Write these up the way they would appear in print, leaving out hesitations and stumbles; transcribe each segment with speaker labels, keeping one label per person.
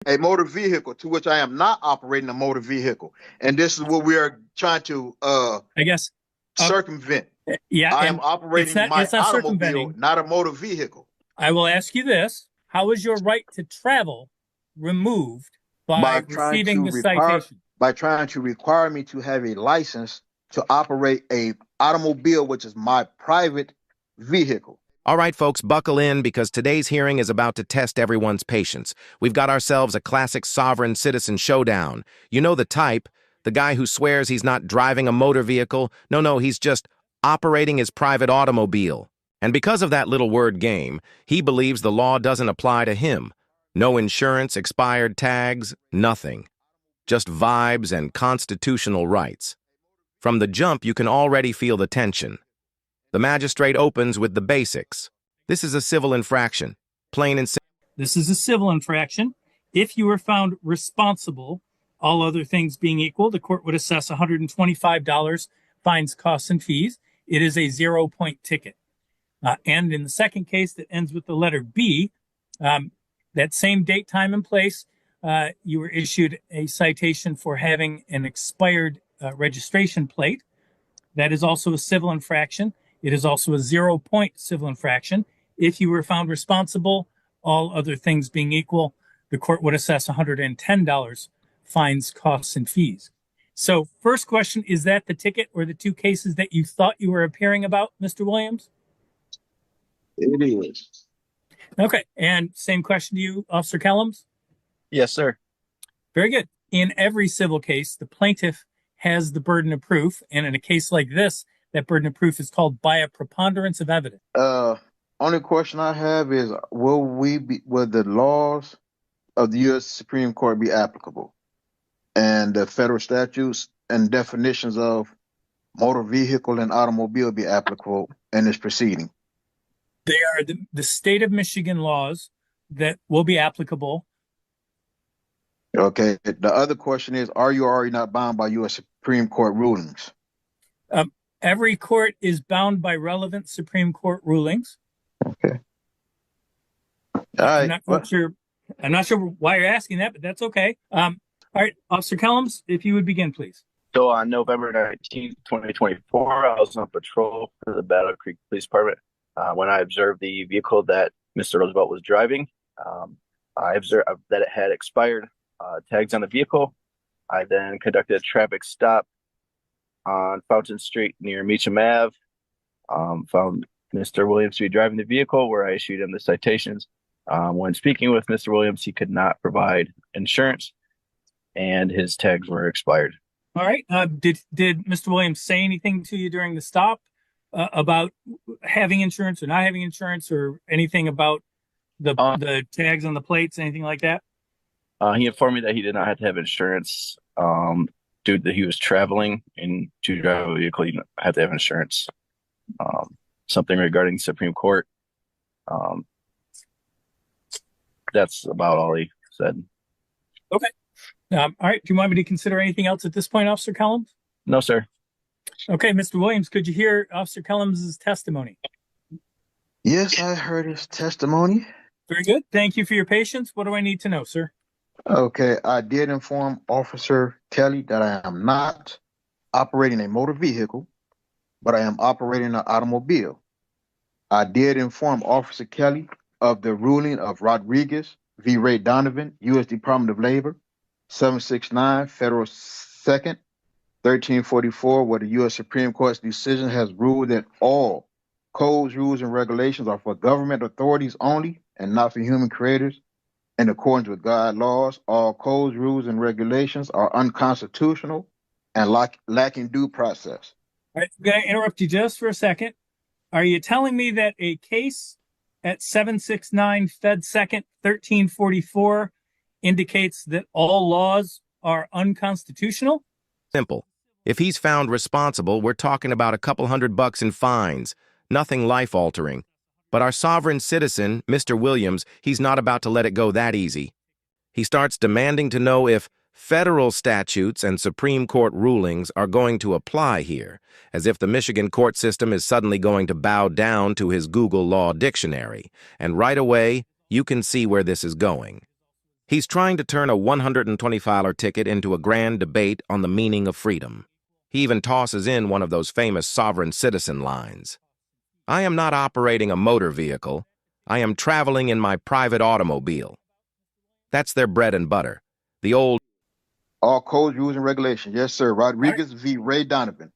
Speaker 1: a motor vehicle to which I am not operating a motor vehicle. And this is what we are trying to
Speaker 2: I guess. Uh,
Speaker 1: circumvent.
Speaker 2: yeah,
Speaker 1: I am
Speaker 2: and it's
Speaker 1: operating
Speaker 2: not
Speaker 1: my
Speaker 2: it's not
Speaker 1: automobile,
Speaker 2: circumventing.
Speaker 1: not a motor vehicle,
Speaker 2: I will ask you this: how is your right to travel removed
Speaker 1: by
Speaker 2: by
Speaker 1: trying
Speaker 2: receiving
Speaker 1: to
Speaker 2: the
Speaker 1: require
Speaker 2: citation?
Speaker 1: me to have a license to operate a automobile, which is my private vehicle.
Speaker 3: All right, folks, buckle in because today's hearing is about to test everyone's patience. We've got ourselves a classic sovereign citizen showdown. You know the type, the guy who swears he's not driving a motor vehicle. No, he's just operating his private automobile. And because of that little word game, he believes the law doesn't apply to him. No insurance, expired tags, nothing. Just vibes and constitutional rights. From the jump, you can already feel the tension. The magistrate opens with the basics. This is a civil infraction, plain and simple.
Speaker 2: This is a civil infraction. If you were found responsible, all other things being equal, the court would assess $125 fines, costs, and fees. It is a 0-point ticket. And in the second case that ends with the letter B, that same date, time, and place, you were issued a citation for having an expired registration plate. That is also a civil infraction. It is also a 0-point civil infraction. If you were found responsible, all other things being equal, the court would assess $110 fines, costs, and fees. So first question, is that the ticket or the two cases that you thought you were appearing about, Mr. Williams?
Speaker 1: It is.
Speaker 2: Okay, and same question to you, Officer Kellums?
Speaker 4: Yes, sir.
Speaker 2: Very good. In every civil case, the plaintiff has the burden of proof, and in a case like this, that burden of proof is called by a preponderance of evidence.
Speaker 1: Only question I have is, will the laws of the U.S. Supreme Court be applicable, and the federal statutes and definitions of motor vehicle and automobile be applicable in this proceeding?
Speaker 2: They are the state of Michigan laws that will be applicable.
Speaker 1: Okay. The other question is, are you already not bound by U.S. Supreme Court rulings?
Speaker 2: Every court is bound by relevant Supreme Court rulings.
Speaker 1: Okay. All right.
Speaker 2: I'm not sure why you're asking that, but that's okay. All right, Officer Kellums, if you would begin, please.
Speaker 4: So on November 19th, 2024, I was on patrol for the Battle Creek Police Department when I observed the vehicle that Mr. Roosevelt was driving. I observed that it had expired tags on the vehicle. I then conducted a traffic stop on Fountain Street near Meacham Ave. Found Mr. Williams to be driving the vehicle, where I issued him the citations. When speaking with Mr. Williams, he could not provide insurance, and his tags were expired.
Speaker 2: All right. Did Mr. Williams say anything to you during the stop about having insurance or not having insurance, or anything about the tags on the plates, anything like that?
Speaker 4: He informed me that he did not have to have insurance due to that he was traveling, and to drive a vehicle, you have to have insurance. Something regarding Supreme Court. That's about all he said.
Speaker 2: Okay. All right. Do you want me to consider anything else at this point, Officer Kellums?
Speaker 4: No, sir.
Speaker 2: Okay, Mr. Williams, could you hear Officer Kellums' testimony?
Speaker 1: Yes, I heard his testimony.
Speaker 2: Very good. Thank you for your patience. What do I need to know, sir?
Speaker 1: Okay, I did inform Officer Kelly that I am not operating a motor vehicle, but I am operating an automobile. I did inform Officer Kelly of the ruling of Rodriguez v. Ray Donovan, U.S. Department of Labor, 769 Federal 2nd, 1344, where the U.S. Supreme Court's decision has ruled that all codes, rules, and regulations are for government authorities only and not for human creators. In accordance with God laws, all codes, rules, and regulations are unconstitutional and lacking due process.
Speaker 2: All right, I'm going to interrupt you just for a second. Are you telling me that a case at 769 Fed 2nd, 1344 indicates that all laws are unconstitutional?
Speaker 3: Simple. If he's found responsible, we're talking about a couple $100 in fines, nothing life-altering. But our sovereign citizen, Mr. Williams, he's not about to let it go that easy. He starts demanding to know if federal statutes and Supreme Court rulings are going to apply here, as if the Michigan court system is suddenly going to bow down to his Google Law dictionary. And right away, you can see where this is going. He's trying to turn a $125 ticket into a grand debate on the meaning of freedom. He even tosses in one of those famous sovereign citizen lines. I am not operating a motor vehicle. I am traveling in my private automobile. That's their bread and butter. The old
Speaker 1: All codes, rules, and regulations. Yes, sir. Rodriguez v. Ray Donovan.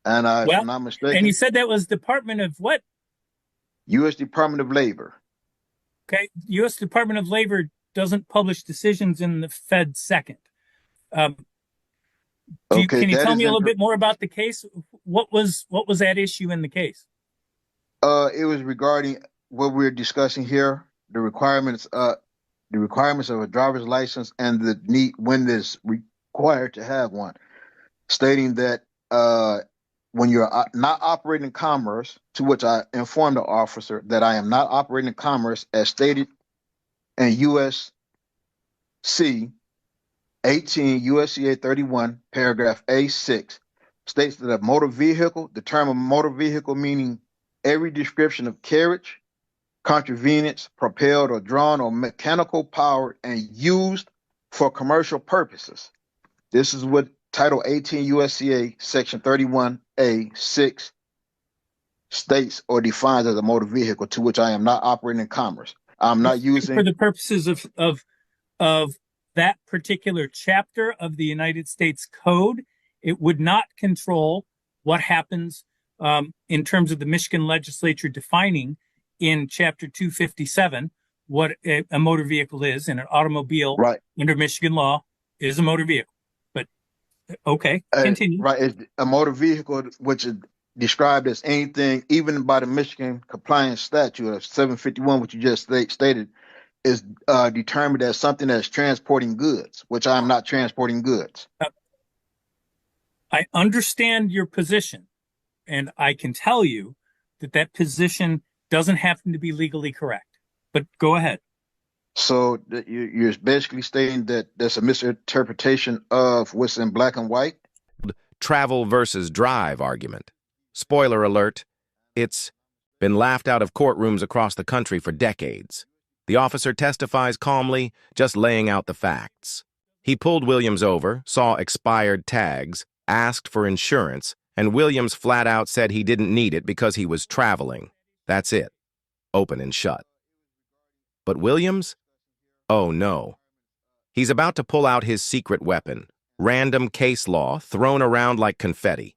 Speaker 1: And if I'm
Speaker 2: Well,
Speaker 1: not
Speaker 2: and
Speaker 1: mistaken,
Speaker 2: you said that was Department of what?
Speaker 1: U.S. Department of Labor.
Speaker 2: Okay, U.S. Department of Labor doesn't publish decisions in the Fed second. Um,
Speaker 1: Okay,
Speaker 2: can you
Speaker 1: that
Speaker 2: tell
Speaker 1: is
Speaker 2: me a
Speaker 1: in.
Speaker 2: little bit more about the case? What was that issue in the case?
Speaker 1: It was regarding what we're discussing here, the requirements of a driver's license and the need when it's required to have one, stating that when you're not operating in commerce, to which I informed the officer that I am not operating in commerce as stated in USC 18 USCA 31 paragraph A6 states that a motor vehicle, the term of motor vehicle meaning every description of carriage, contrivance, propelled or drawn or mechanical powered and used for commercial purposes. This is what Title 18 USCA Section 31A6 states or defines as a motor vehicle, to which I am not operating in commerce. I'm not
Speaker 2: For
Speaker 1: using.
Speaker 2: the purposes of that particular chapter of the United States Code, it would not control what happens in terms of the Michigan legislature defining in Chapter 257 what a motor vehicle is, and an automobile
Speaker 1: Right.
Speaker 2: under Michigan law is a motor vehicle. But okay, continue.
Speaker 1: Right. It's a motor vehicle, which is described as anything, even by the Michigan compliance statute of 751, which you just stated, is determined as something that's transporting goods, which I'm not transporting goods.
Speaker 2: I understand your position, and I can tell you that that position doesn't happen to be legally correct. But go ahead.
Speaker 1: So you're basically stating that there's a misinterpretation of what's in black and white.
Speaker 3: travel versus drive argument. Spoiler alert, it's been laughed out of courtrooms across the country for decades. The officer testifies calmly, just laying out the facts. He pulled Williams over, saw expired tags, asked for insurance, and Williams flat out said he didn't need it because he was traveling. That's it. Open and shut. But Williams? Oh no. He's about to pull out his secret weapon, random case law thrown around like confetti.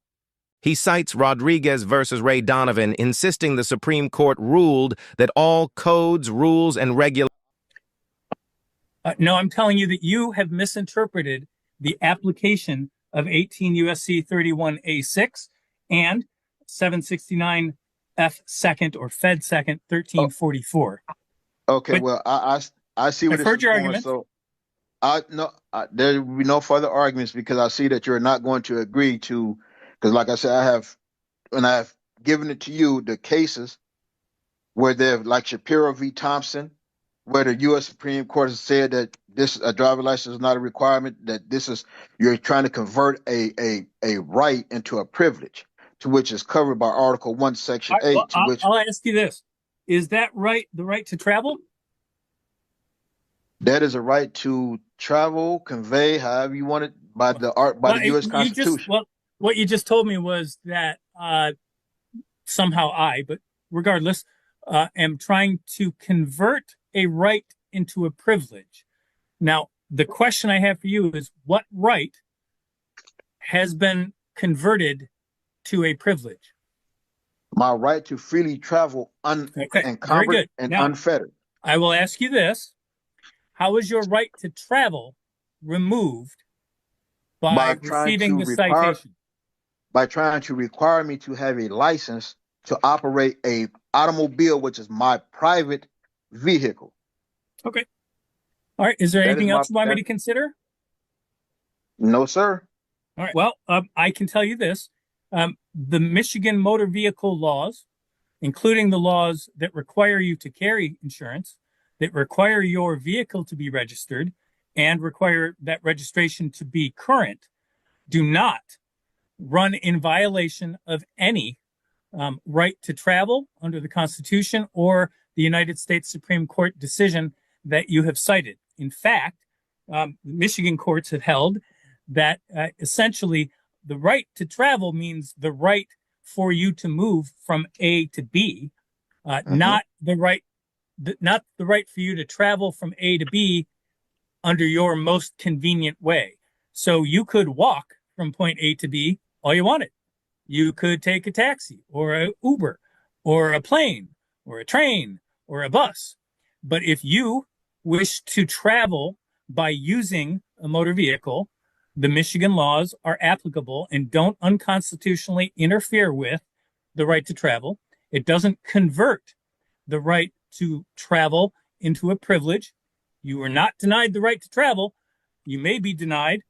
Speaker 3: He cites Rodriguez versus Ray Donovan, insisting the Supreme Court ruled that all codes, rules, and regulations.
Speaker 2: No, I'm telling you that you have misinterpreted the application of 18 U.S.C. 31A6 and 769 F second or Fed second 1344.
Speaker 1: Okay,
Speaker 2: But
Speaker 1: well, I see where
Speaker 2: I've
Speaker 1: this
Speaker 2: heard
Speaker 1: is
Speaker 2: your
Speaker 1: going.
Speaker 2: argument.
Speaker 1: So there will be no further arguments because I see that you're not going to agree to. Because, like I said, when I've given it to you, the cases where they're like Shapiro v. Thompson, where the U.S. Supreme Court has said that a driver license is not a requirement, that you're trying to convert a right into a privilege, to which is covered by Article 1, Section 8, to which
Speaker 2: I'll ask you this. Is that right, the right to travel?
Speaker 1: that is a right to travel, convey, however you want it, by the U.S. Constitution.
Speaker 2: What you just told me was that somehow but regardless, am trying to convert a right into a privilege. Now, the question I have for you is, what right has been converted to a privilege?
Speaker 1: My right to freely travel unencumbered and
Speaker 2: now,
Speaker 1: unfettered.
Speaker 2: I will ask you this. How is your right to travel removed by receiving the citation?
Speaker 1: By trying to require me to have a license to operate a automobile, which is my private vehicle.
Speaker 2: Okay. All right. Is there anything else you want me to consider?
Speaker 1: No, sir.
Speaker 2: All right. Well, I can tell you this. The Michigan motor vehicle laws, including the laws that require you to carry insurance, that require your vehicle to be registered, and require that registration to be current, do not run in violation of any right to travel under the Constitution or the United States Supreme Court decision that you have cited. In fact, Michigan courts have held that essentially the right to travel means the right for you to move from A to B, not the right for you to travel from A to B under your most convenient way. So you could walk from point A to B all you wanted. You could take a taxi or an Uber or a plane or a train or a bus. But if you wish to travel by using a motor vehicle, the Michigan laws are applicable and don't unconstitutionally interfere with the right to travel. It doesn't convert the right to travel into a privilege. You are not denied the right to travel. You may be denied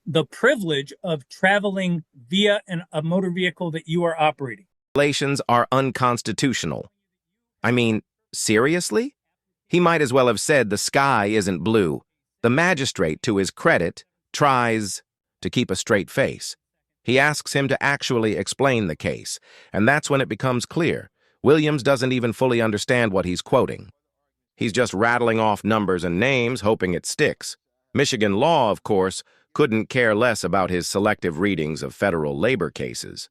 Speaker 2: the privilege of traveling via a motor vehicle that you are operating.
Speaker 3: Regulations are unconstitutional. I mean, seriously? He might as well have said the sky isn't blue. The magistrate, to his credit, tries to keep a straight face. He asks him to actually explain the case, and that's when it becomes clear. Williams doesn't even fully understand what he's quoting. He's just rattling off numbers and names, hoping it sticks. Michigan law, of course, couldn't care less about his selective readings of federal labor cases.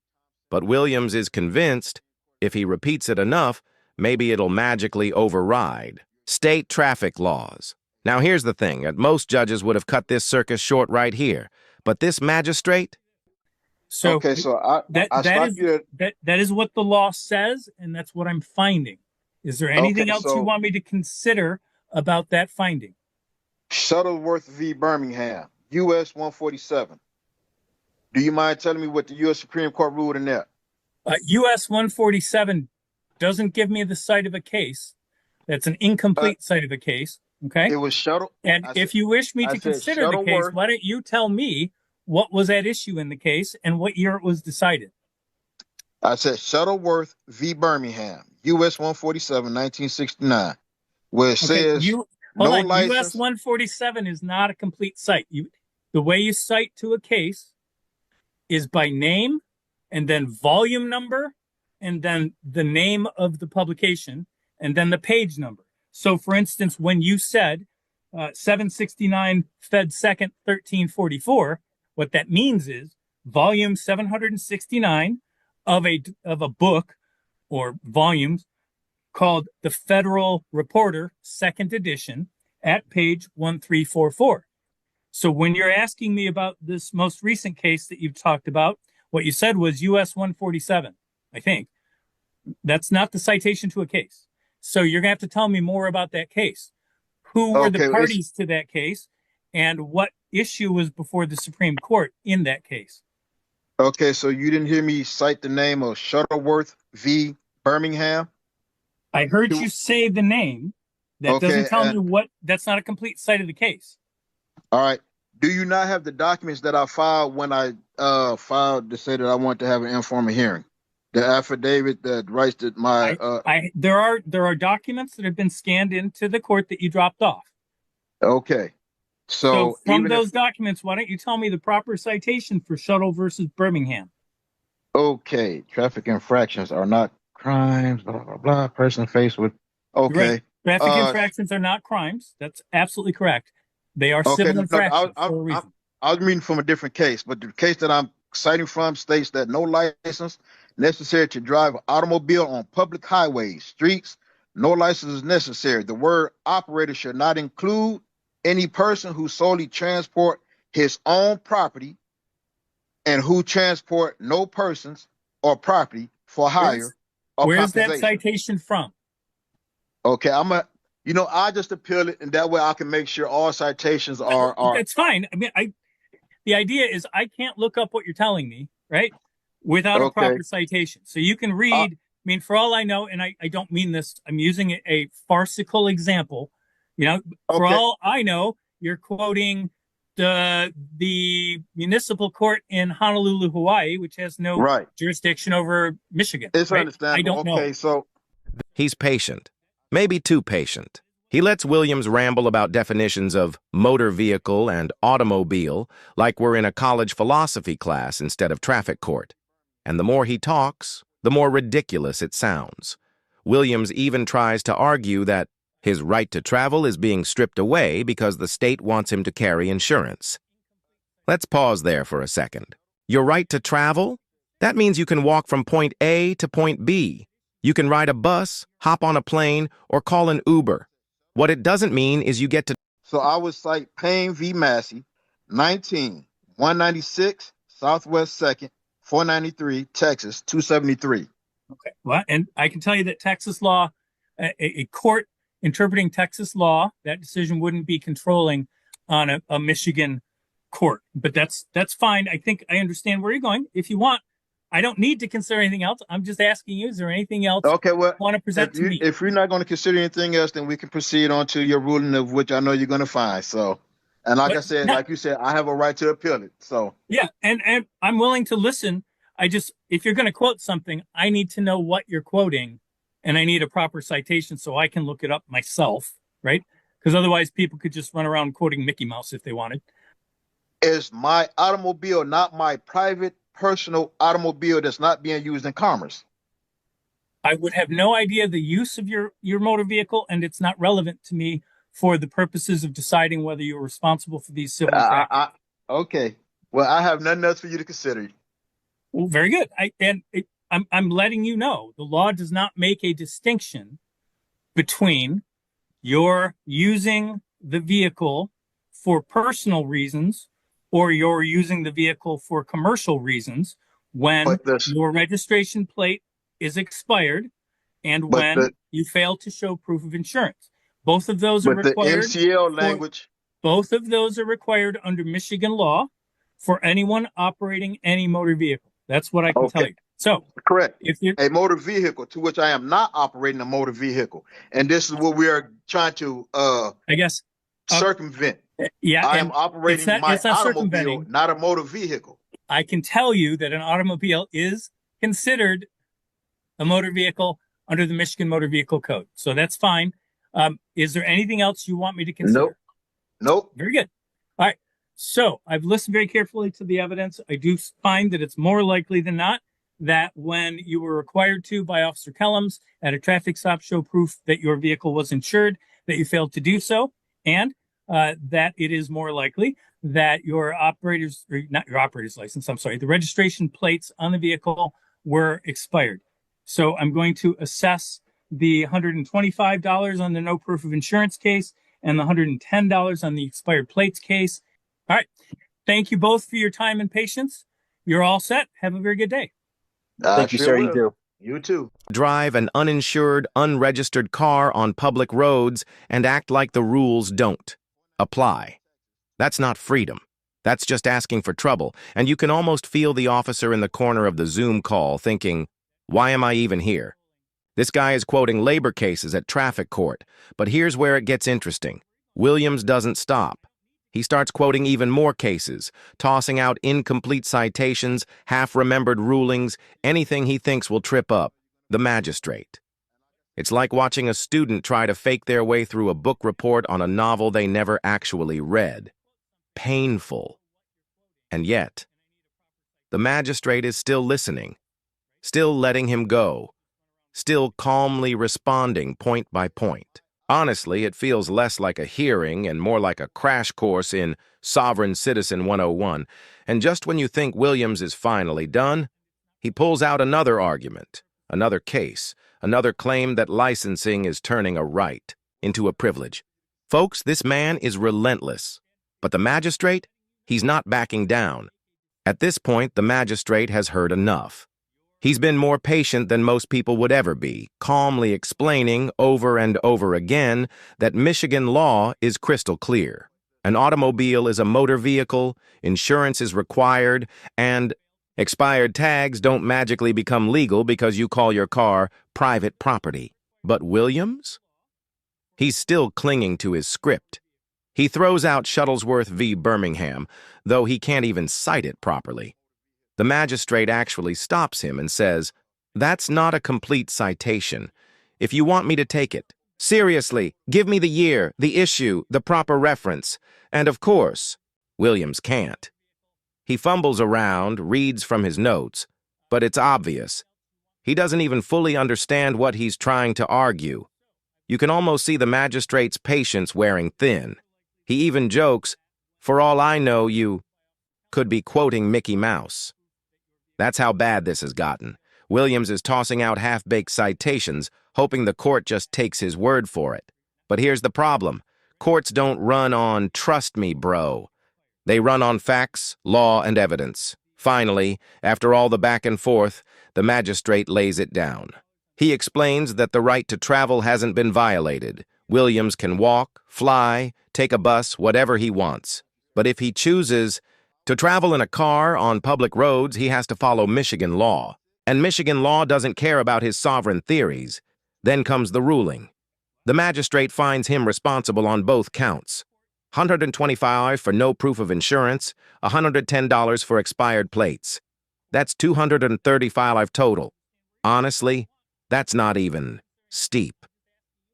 Speaker 3: But Williams is convinced, if he repeats it enough, maybe it'll magically override state traffic laws. Now here's the thing, most judges would have cut this circus short right here, but this magistrate?
Speaker 2: So
Speaker 1: okay, so
Speaker 2: that is what the law says, and that's what I'm finding. Is there anything else you want me to consider about that finding?
Speaker 1: Shuttleworth v. Birmingham, U.S. 147. Do you mind telling me what the U.S. Supreme Court ruled in that?
Speaker 2: U.S. 147 doesn't give me the site of a case. That's an incomplete site of a case. Okay.
Speaker 1: It was Shuttle.
Speaker 2: And if you wish me to consider the case, why don't you tell me what was at issue in the case and what year it was decided?
Speaker 1: I said Shuttleworth v. Birmingham, U.S. 147, 1969, where it says no license.
Speaker 2: U.S. 147 is not a complete cite. The way you cite to a case is by name and then volume number and then the name of the publication and then the page number. So, for instance, when you said 769 Fed 2nd 1344, what that means is volume 769 of a book or volumes called the Federal Reporter, 2nd edition, at page 1344. So when you're asking me about this most recent case that you've talked about, what you said was US 147, I think. That's not the citation to a case. So you're going to have to tell me more about that case. Who were the parties to that case, and what issue was before the Supreme Court in that case?
Speaker 1: Okay, so you didn't hear me cite the name of Shuttleworth v. Birmingham?
Speaker 2: I heard you say the name. That doesn't tell me what. That's not a complete cite of the case.
Speaker 1: All right. Do you not have the documents that I filed when I filed to say that I want to have an informal hearing? The affidavit that writes that my
Speaker 2: there are documents that have been scanned into the court that you dropped off.
Speaker 1: Okay. So
Speaker 2: from those documents, why don't you tell me the proper citation for Shuttle versus Birmingham?
Speaker 1: Okay. Traffic infractions are not crimes, blah, blah, blah. Person faced with okay.
Speaker 2: Right. Traffic infractions are not crimes. That's absolutely correct. They are civil infractions for a reason.
Speaker 1: I was reading from a different case, but the case that I'm citing from states that no license necessary to drive an automobile on public highways, streets. No license is necessary. The word operator should not include any person who solely transport his own property and who transport no persons or property for hire.
Speaker 2: Where's that citation from?
Speaker 1: Okay, I just appeal it, and that way I can make sure all citations are.
Speaker 2: That's fine. I mean, the idea is I can't look up what you're telling me, right, without a proper citation. So you can read. I mean, for all I know, and I don't mean this, I'm using a farcical example. For all I know, you're quoting the municipal court in Honolulu, Hawaii, which has no jurisdiction over Michigan.
Speaker 1: It's understandable.
Speaker 2: I don't know.
Speaker 1: Okay, so
Speaker 3: he's patient. Maybe too patient. He lets Williams ramble about definitions of motor vehicle and automobile like we're in a college philosophy class instead of traffic court. And the more he talks, the more ridiculous it sounds. Williams even tries to argue that His right to travel is being stripped away because the state wants him to carry insurance. Let's pause there for a second. Your right to travel? That means you can walk from point A to point B. You can ride a bus, hop on a plane, or call an Uber. What it doesn't mean is you get to...
Speaker 1: So I would cite Payne v. Massey, 196 Southwest 2nd, 493, Texas, 273.
Speaker 2: Okay. Well, and I can tell you that Texas law, a court interpreting Texas law, that decision wouldn't be controlling on a Michigan court. But that's fine. I think I understand where you're going. If you want, I don't need to consider anything else. I'm just asking you, is there anything else
Speaker 1: Okay, well,
Speaker 2: you want to present to me?
Speaker 1: if you're not going to consider anything else, then we can proceed on to your ruling, of which I know you're going to find. So, and like I said, like you said, I have a right to appeal it. So
Speaker 2: yeah, and I'm willing to listen. If you're going to quote something, I need to know what you're quoting, and I need a proper citation so I can look it up myself, right? Because otherwise people could just run around quoting Mickey Mouse if they wanted.
Speaker 1: is my automobile not my private personal automobile that's not being used in commerce?
Speaker 2: I would have no idea the use of your motor vehicle, and it's not relevant to me for the purposes of deciding whether you're responsible for these civil infractions.
Speaker 1: Okay. Well, I have nothing else for you to consider.
Speaker 2: Well, very good. I'm letting you know the law does not make a distinction between your using the vehicle for personal reasons or you're using the vehicle for commercial reasons when your registration plate is expired and when you fail to show proof of insurance. Both of those are required.
Speaker 1: The MCL language.
Speaker 2: Both of those are required under Michigan law for anyone operating any motor vehicle. That's what I can tell you. So
Speaker 1: correct.
Speaker 2: If you're
Speaker 1: a motor vehicle to which I am not operating a motor vehicle, and this is what we are trying to
Speaker 2: I guess
Speaker 1: circumvent.
Speaker 2: Yeah,
Speaker 1: I am operating my automobile, not a motor vehicle.
Speaker 2: I can tell you that an automobile is considered a motor vehicle under the Michigan Motor Vehicle Code. So that's fine. Is there anything else you want me to consider?
Speaker 1: Nope.
Speaker 2: Very good. All right. So I've listened very carefully to the evidence. I do find that it's more likely than not that when you were required to by Officer Kellums at a traffic stop show proof that your vehicle was insured, that you failed to do so, and that it is more likely that your not your operator's license, the registration plates on the vehicle were expired. So I'm going to assess the $125 on the no proof of insurance case and the $110 on the expired plates case. All right. Thank you both for your time and patience. You're all set. Have a very good day.
Speaker 4: Thank you, sir. You too.
Speaker 1: You too.
Speaker 3: Drive an uninsured, unregistered car on public roads and act like the rules don't apply. That's not freedom. That's just asking for trouble, and you can almost feel the officer in the corner of the Zoom call thinking, why am I even here? This guy is quoting labor cases at traffic court, but here's where it gets interesting. Williams doesn't stop. He starts quoting even more cases, tossing out incomplete citations, half-remembered rulings, anything he thinks will trip up the magistrate. It's like watching a student try to fake their way through a book report on a novel they never actually read. Painful. And yet, the magistrate is still listening, still letting him go, still calmly responding point by point. Honestly, it feels less like a hearing and more like a crash course in Sovereign Citizen 101. And just when you think Williams is finally done, he pulls out another argument, another case, another claim that licensing is turning a right into a privilege. Folks, this man is relentless. But the magistrate, he's not backing down. At this point, the magistrate has heard enough. He's been more patient than most people would ever be, calmly explaining over and over again that Michigan law is crystal clear. An automobile is a motor vehicle, insurance is required, and expired tags don't magically become legal because you call your car private property. But Williams? He's still clinging to his script. He throws out Shuttlesworth v. Birmingham, though he can't even cite it properly. The magistrate actually stops him and says, "That's not a complete citation. If you want me to take it, seriously, give me the year, the issue, the proper reference." And of course, Williams can't. He fumbles around, reads from his notes, but it's obvious. He doesn't even fully understand what he's trying to argue. You can almost see the magistrate's patience wearing thin. He even jokes, "For all I know, you could be quoting Mickey Mouse." That's how bad this has gotten. Williams is tossing out half-baked citations, hoping the court just takes his word for it. But here's the problem. Courts don't run on "trust me, bro." They run on facts, law, and evidence. Finally, after all the back and forth, the magistrate lays it down. He explains that the right to travel hasn't been violated. Williams can walk, fly, take a bus, whatever he wants. But if he chooses to travel in a car on public roads, he has to follow Michigan law. And Michigan law doesn't care about his sovereign theories. Then comes the ruling. The magistrate finds him responsible on both counts. $125 for no proof of insurance, $110 for expired plates. That's $235 total. Honestly, that's not even steep.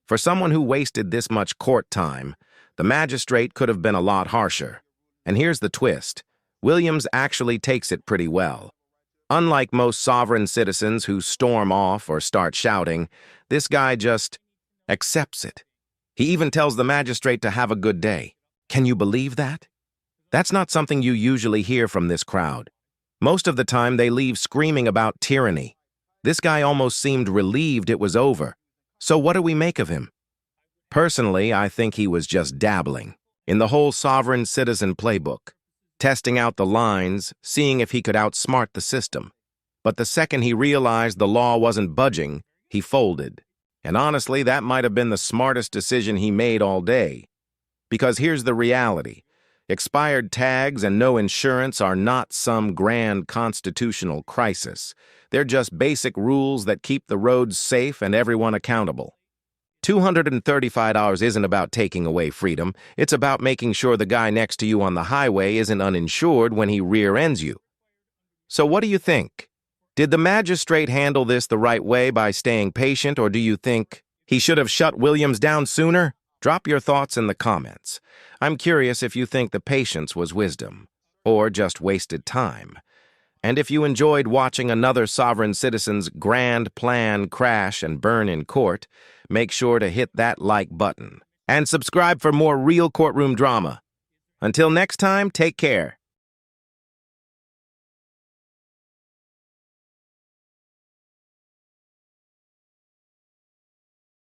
Speaker 3: For someone who wasted this much court time, the magistrate could have been a lot harsher. And here's the twist. Williams actually takes it pretty well. Unlike most sovereign citizens who storm off or start shouting, this guy just accepts it. He even tells the magistrate to have a good day. Can you believe that? That's not something you usually hear from this crowd. Most of the time, they leave screaming about tyranny. This guy almost seemed relieved it was over. So what do we make of him? Personally, I think he was just dabbling in the whole sovereign citizen playbook, testing out the lines, seeing if he could outsmart the system. But the second he realized the law wasn't budging, he folded. And honestly, that might have been the smartest decision he made all day. Because here's the reality. Expired tags and no insurance are not some grand constitutional crisis. They're just basic rules that keep the roads safe and everyone accountable. $235 isn't about taking away freedom. It's about making sure the guy next to you on the highway isn't uninsured when he rear-ends you. So what do you think? Did the magistrate handle this the right way by staying patient, or do you think he should have shut Williams down sooner? Drop your thoughts in the comments. I'm curious if you think the patience was wisdom, or just wasted time. And if you enjoyed watching another sovereign citizen's grand plan crash and burn in court, make sure to hit that like button. And subscribe for more real courtroom drama. Until next time, take care.